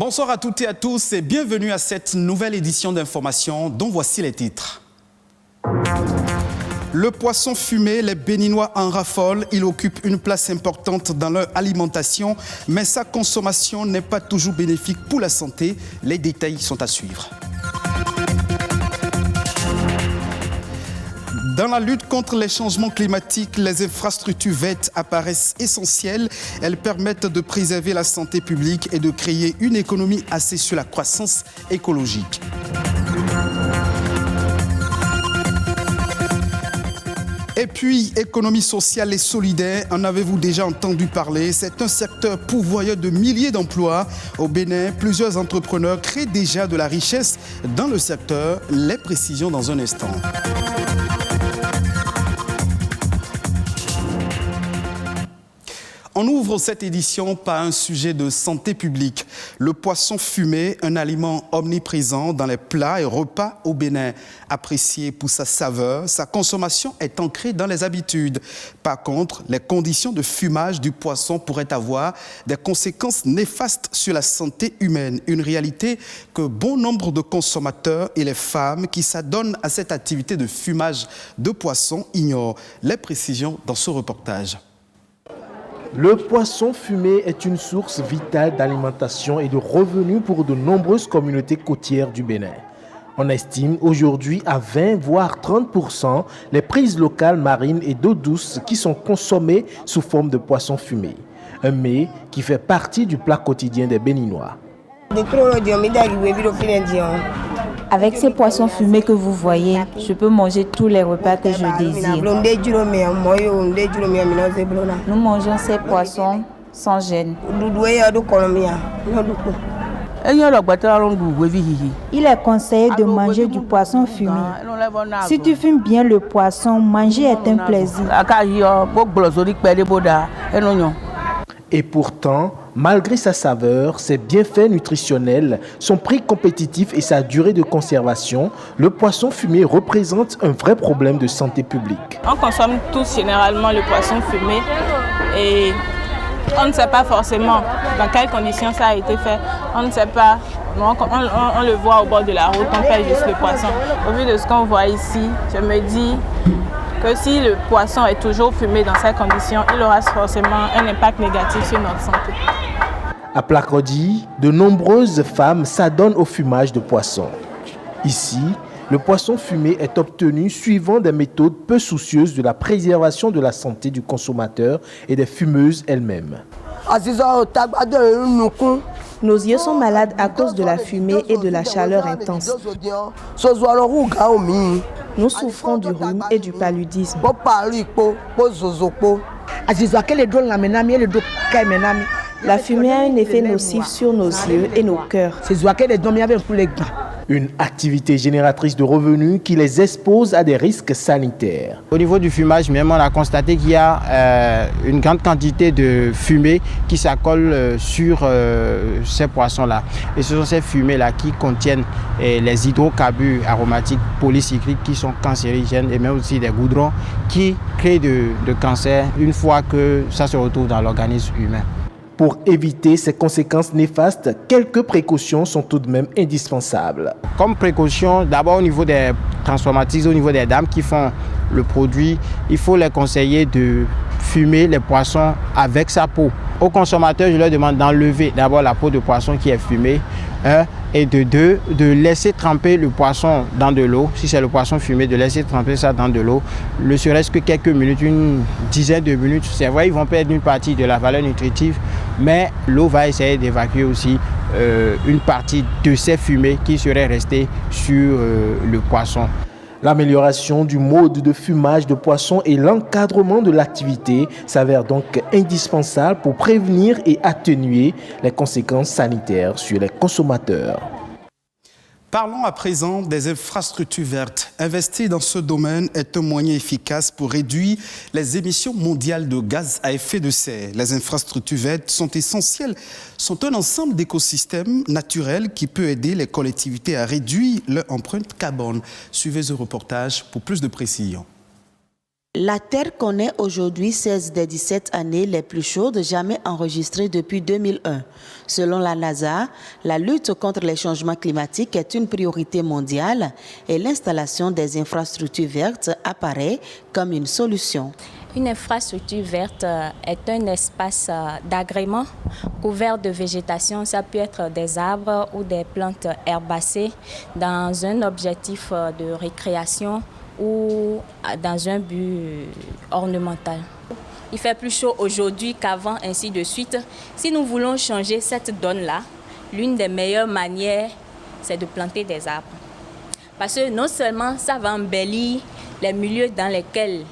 Bonsoir à toutes et à tous et bienvenue à cette nouvelle édition d'Information dont voici les titres. Le poisson fumé, les Béninois en raffolent. Il occupe une place importante dans leur alimentation, mais sa consommation n'est pas toujours bénéfique pour la santé. Les détails sont à suivre. Dans la lutte contre les changements climatiques, les infrastructures vertes apparaissent essentielles. Elles permettent de préserver la santé publique et de créer une économie axée sur la croissance écologique. Et puis, économie sociale et solidaire, en avez-vous déjà entendu parler? C'est un secteur pourvoyeur de milliers d'emplois. Au Bénin, plusieurs entrepreneurs créent déjà de la richesse dans le secteur. Les précisions dans un instant. On ouvre cette édition par un sujet de santé publique. Le poisson fumé, un aliment omniprésent dans les plats et repas au Bénin. Apprécié pour sa saveur, sa consommation est ancrée dans les habitudes. Par contre, les conditions de fumage du poisson pourraient avoir des conséquences néfastes sur la santé humaine. Une réalité que bon nombre de consommateurs et les femmes qui s'adonnent à cette activité de fumage de poisson ignorent. Les précisions dans ce reportage. Le poisson fumé est une source vitale d'alimentation et de revenus pour de nombreuses communautés côtières du Bénin. On estime aujourd'hui à 20 voire 30% les prises locales marines et d'eau douce qui sont consommées sous forme de poisson fumé. Un mets qui fait partie du plat quotidien des Béninois. Avec ces poissons fumés que vous voyez, je peux manger tous les repas que je désire. Nous mangeons ces poissons sans gêne. Il est conseillé de manger du poisson fumé. Si tu fumes bien le poisson, manger est un plaisir. Et pourtant, malgré sa saveur, ses bienfaits nutritionnels, son prix compétitif et sa durée de conservation, le poisson fumé représente un vrai problème de santé publique. On consomme tous généralement le poisson fumé et on ne sait pas forcément dans quelles conditions ça a été fait. On ne sait pas. On le voit au bord de la route, on paye juste le poisson. Au vu de ce qu'on voit ici, je me dis que si le poisson est toujours fumé dans ces conditions, il aura forcément un impact négatif sur notre santé. À Placrodi, de nombreuses femmes s'adonnent au fumage de poisson. Ici, le poisson fumé est obtenu suivant des méthodes peu soucieuses de la préservation de la santé du consommateur et des fumeuses elles-mêmes. Nos yeux sont malades à cause de la fumée et de la chaleur intense. Nous souffrons du rhume et du paludisme. La fumée a un effet nocif sur nos yeux et nos cœurs. Une activité génératrice de revenus qui les expose à des risques sanitaires. Au niveau du fumage même, on a constaté qu'il y a une grande quantité de fumée qui s'accole sur ces poissons-là. Et ce sont ces fumées-là qui contiennent les hydrocarbures aromatiques polycycliques qui sont cancérigènes et même aussi des goudrons qui créent de cancer une fois que ça se retrouve dans l'organisme humain. Pour éviter ces conséquences néfastes, quelques précautions sont tout de même indispensables. Comme précaution, d'abord au niveau des transformatrices, au niveau des dames qui font le produit, il faut les conseiller de fumer les poissons avec sa peau. Aux consommateurs, je leur demande d'enlever d'abord la peau de poisson qui est fumée, et de deux, de laisser tremper le poisson dans de l'eau. Si c'est le poisson fumé, de laisser tremper ça dans de l'eau, ne serait-ce que quelques minutes, une dizaine de minutes. C'est vrai, ils vont perdre une partie de la valeur nutritive, mais l'eau va essayer d'évacuer aussi une partie de ces fumées qui seraient restées sur le poisson. L'amélioration du mode de fumage de poisson et l'encadrement de l'activité s'avèrent donc indispensables pour prévenir et atténuer les conséquences sanitaires sur les consommateurs. Parlons à présent des infrastructures vertes. Investir dans ce domaine est un moyen efficace pour réduire les émissions mondiales de gaz à effet de serre. Les infrastructures vertes sont essentielles, sont un ensemble d'écosystèmes naturels qui peut aider les collectivités à réduire leur empreinte carbone. Suivez ce reportage pour plus de précisions. La Terre connaît aujourd'hui 16 des 17 années les plus chaudes jamais enregistrées depuis 2001. Selon la NASA, la lutte contre les changements climatiques est une priorité mondiale et l'installation des infrastructures vertes apparaît comme une solution. Une infrastructure verte est un espace d'agrément couvert de végétation. Ça peut être des arbres ou des plantes herbacées dans un objectif de récréation ou dans un but ornemental. Il fait plus chaud aujourd'hui qu'avant, ainsi de suite. Si nous voulons changer cette donne-là, l'une des meilleures manières, c'est de planter des arbres. Parce que non seulement ça va embellir les milieux dans lesquels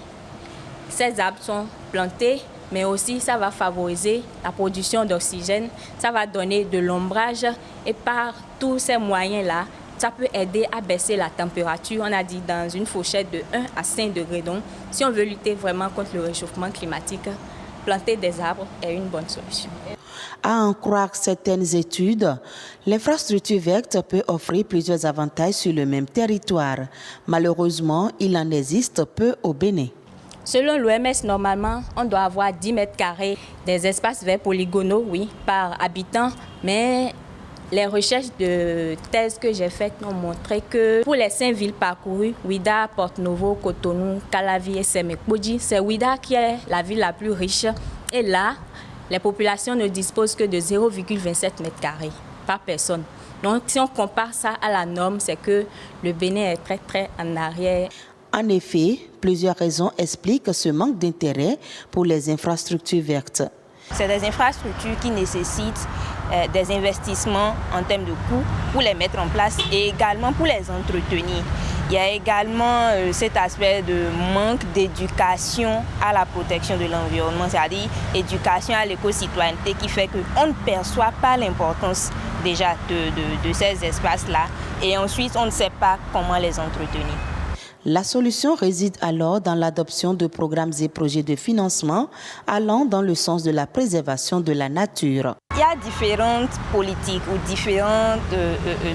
ces arbres sont plantés, mais aussi ça va favoriser la production d'oxygène, ça va donner de l'ombrage et par tous ces moyens-là, ça peut aider à baisser la température, on a dit dans une fourchette de 1 à 5 degrés. Donc, si on veut lutter vraiment contre le réchauffement climatique, planter des arbres est une bonne solution. À en croire certaines études, l'infrastructure verte peut offrir plusieurs avantages sur le même territoire. Malheureusement, il en existe peu au Bénin. Selon l'OMS, normalement, on doit avoir 10 mètres carrés des espaces verts polygonaux, oui, par habitant, mais les recherches de thèse que j'ai faites ont montré que pour les 5 villes parcourues, Ouidah, Porto-Novo, Cotonou, Calavi et Sémékbodji, c'est Ouidah qui est la ville la plus riche. Et là, les populations ne disposent que de 0,27 mètres carrés par personne. Donc, si on compare ça à la norme, c'est que le Bénin est très, très en arrière. En effet, plusieurs raisons expliquent ce manque d'intérêt pour les infrastructures vertes. C'est des infrastructures qui nécessitent des investissements en termes de coûts pour les mettre en place et également pour les entretenir. Il y a également cet aspect de manque d'éducation à la protection de l'environnement, c'est-à-dire éducation à l'éco-citoyenneté qui fait qu'on ne perçoit pas l'importance déjà de ces espaces-là et ensuite on ne sait pas comment les entretenir. La solution réside alors dans l'adoption de programmes et projets de financement allant dans le sens de la préservation de la nature. Il y a différentes politiques ou différentes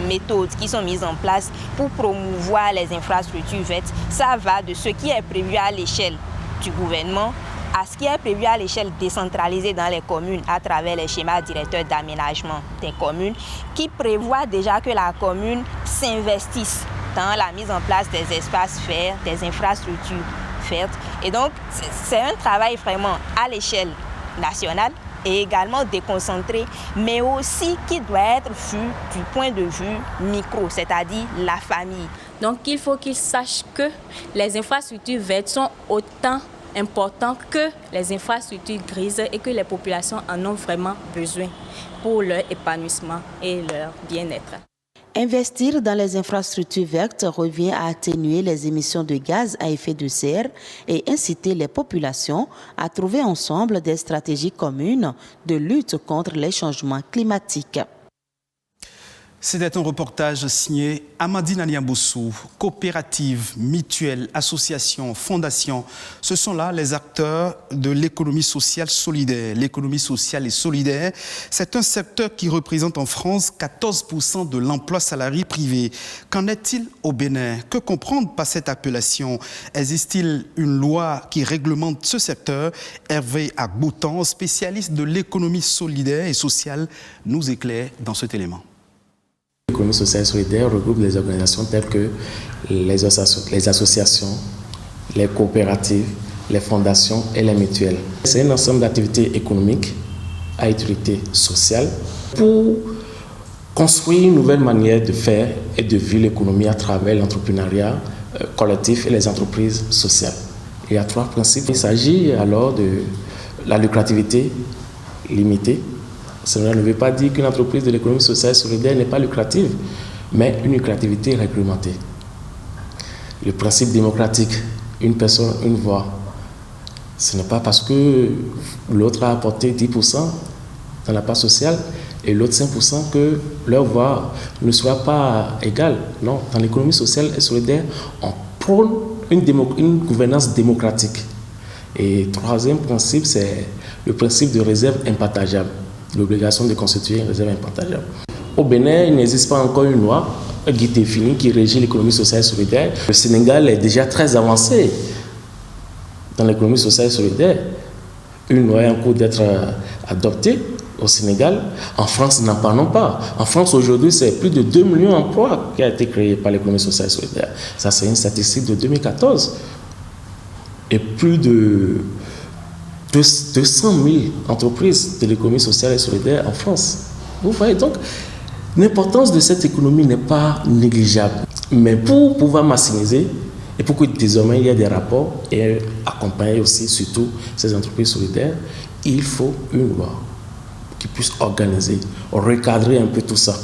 méthodes qui sont mises en place pour promouvoir les infrastructures vertes. Ça va de ce qui est prévu à l'échelle du gouvernement à ce qui est prévu à l'échelle décentralisée dans les communes à travers les schémas directeurs d'aménagement des communes qui prévoient déjà que la commune s'investisse dans la mise en place des espaces verts, des infrastructures vertes. Et donc, c'est un travail vraiment à l'échelle nationale et également déconcentré, mais aussi qui doit être vu du point de vue micro, c'est-à-dire la famille. Donc, il faut qu'ils sachent que les infrastructures vertes sont autant importantes que les infrastructures grises et que les populations en ont vraiment besoin pour leur épanouissement et leur bien-être. Investir dans les infrastructures vertes revient à atténuer les émissions de gaz à effet de serre et inciter les populations à trouver ensemble des stratégies communes de lutte contre les changements climatiques. C'était un reportage signé Amadine Niamboussou. Coopératives, mutuelles, associations, fondations, ce sont là les acteurs de l'économie sociale solidaire. L'économie sociale et solidaire, c'est un secteur qui représente en France 14% de l'emploi salarié privé. Qu'en est-il au Bénin? Que comprendre par cette appellation? Existe-t-il une loi qui réglemente ce secteur? Hervé Agboutan, spécialiste de l'économie solidaire et sociale, nous éclaire dans cet élément. L'économie sociale et solidaire regroupe des organisations telles que les associations, les coopératives, les fondations et les mutuelles. C'est un ensemble d'activités économiques à utilité sociale pour construire une nouvelle manière de faire et de vivre l'économie à travers l'entrepreneuriat collectif et les entreprises sociales. Il y a 3 principes. Il s'agit alors de la lucrativité limitée. Cela ne veut pas dire qu'une entreprise de l'économie sociale et solidaire n'est pas lucrative, mais une lucrativité réglementée. Le principe démocratique, une personne, une voix. Ce n'est pas parce que l'autre a apporté 10% dans la part sociale et l'autre 5% que leur voix ne soit pas égale. Non, dans l'économie sociale et solidaire, on prône une gouvernance démocratique. Et 3e principe, c'est le principe de réserve impartageable. L'obligation de constituer une réserve impartageable. Au Bénin, il n'existe pas encore une loi qui définit, qui régit l'économie sociale et solidaire. Le Sénégal est déjà très avancé dans l'économie sociale et solidaire. Une loi est en cours d'être adoptée au Sénégal. En France, n'en parlons pas. En France, aujourd'hui, c'est plus de 2 millions d'emplois qui ont été créés par l'économie sociale et solidaire. Ça, c'est une statistique de 2014. Et plus de 200 000 entreprises de l'économie sociale et solidaire en France. Vous voyez, donc, l'importance de cette économie n'est pas négligeable. Mais pour pouvoir maximiser, et pour que désormais il y ait des rapports et accompagner aussi surtout ces entreprises solidaires, il faut une loi qui puisse organiser, recadrer un peu tout ça.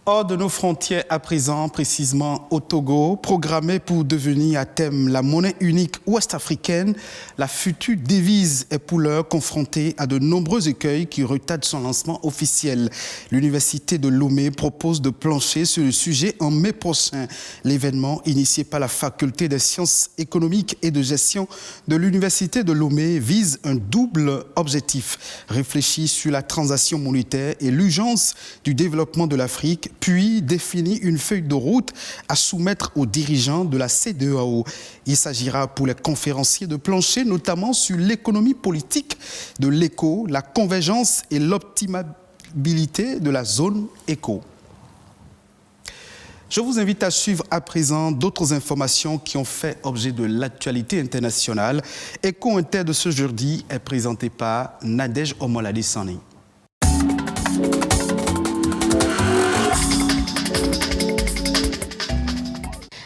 Hors de nos frontières à présent, précisément au Togo, programmée pour devenir à terme la monnaie unique ouest-africaine, la future devise est pour l'heure confrontée à de nombreux écueils qui retardent son lancement officiel. L'Université de Lomé propose de plancher sur le sujet en mai prochain. L'événement, initié par la Faculté des sciences économiques et de gestion de l'Université de Lomé, vise un double objectif: réfléchir sur la transaction monétaire et l'urgence du développement de l'Afrique, puis définir une feuille de route à soumettre aux dirigeants de la CEDEAO. Il s'agira pour les conférenciers de plancher notamment sur l'économie politique de l'éco, la convergence et l'optimabilité de la zone éco. Je vous invite à suivre à présent d'autres informations qui ont fait objet de l'actualité internationale. Éco Inter de ce jeudi est présenté par Nadège Omolade-Sani.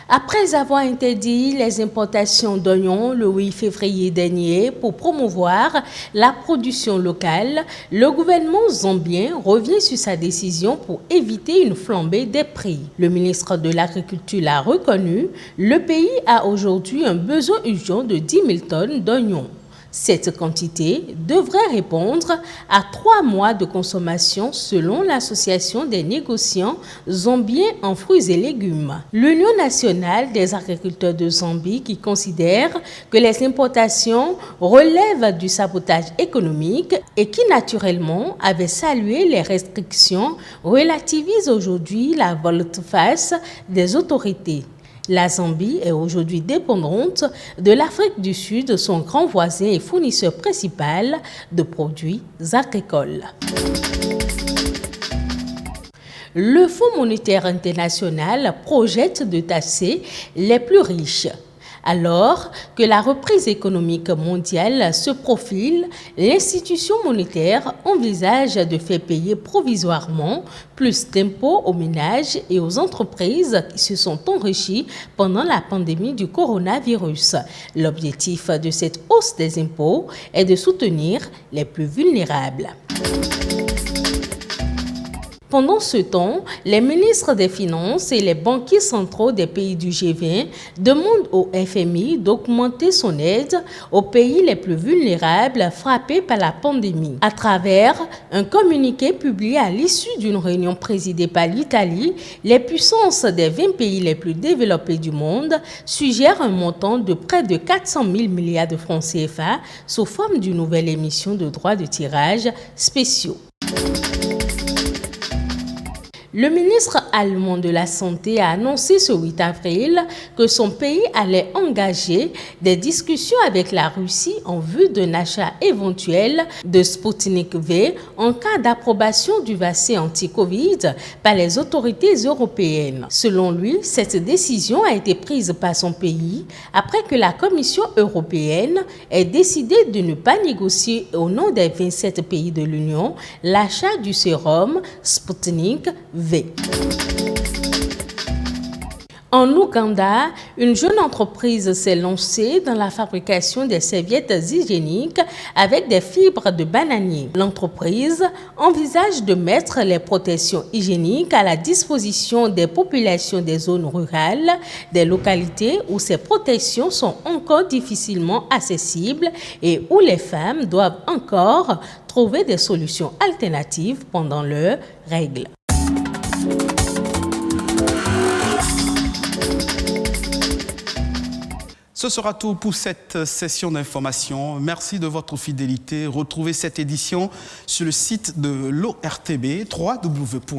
Après avoir interdit les importations d'oignons le 8 février dernier pour promouvoir la production locale, le gouvernement zambien revient sur sa décision pour éviter une flambée des prix. Le ministre de l'Agriculture l'a reconnu, le pays a aujourd'hui un besoin urgent de 10 000 tonnes d'oignons. Cette quantité devrait répondre à 3 mois de consommation selon l'Association des négociants zambiens en fruits et légumes. L'Union nationale des agriculteurs de Zambie, qui considère que les importations relèvent du sabotage économique et qui naturellement avait salué les restrictions, relativise aujourd'hui la volte-face des autorités. La Zambie est aujourd'hui dépendante de l'Afrique du Sud, son grand voisin et fournisseur principal de produits agricoles. Le Fonds monétaire international projette de taxer les plus riches. Alors que la reprise économique mondiale se profile, l'institution monétaire envisage de faire payer provisoirement plus d'impôts aux ménages et aux entreprises qui se sont enrichies pendant la pandémie du coronavirus. L'objectif de cette hausse des impôts est de soutenir les plus vulnérables. Pendant ce temps, les ministres des Finances et les banquiers centraux des pays du G20 demandent au FMI d'augmenter son aide aux pays les plus vulnérables frappés par la pandémie. À travers un communiqué publié à l'issue d'une réunion présidée par l'Italie, les puissances des 20 pays les plus développés du monde suggèrent un montant de près de 400 000 milliards de francs CFA sous forme d'une nouvelle émission de droits de tirage spéciaux. Le ministre allemand de la Santé a annoncé ce 8 avril que son pays allait engager des discussions avec la Russie en vue d'un achat éventuel de Sputnik V en cas d'approbation du vaccin anti-Covid par les autorités européennes. Selon lui, cette décision a été prise par son pays après que la Commission européenne ait décidé de ne pas négocier au nom des 27 pays de l'Union l'achat du sérum Sputnik V. En Ouganda, une jeune entreprise s'est lancée dans la fabrication des serviettes hygiéniques avec des fibres de bananier. L'entreprise envisage de mettre les protections hygiéniques à la disposition des populations des zones rurales, des localités où ces protections sont encore difficilement accessibles et où les femmes doivent encore trouver des solutions alternatives pendant leurs règles. Ce sera tout pour cette session d'information. Merci de votre fidélité. Retrouvez cette édition sur le site de l'ORTB, www.ortb.bj.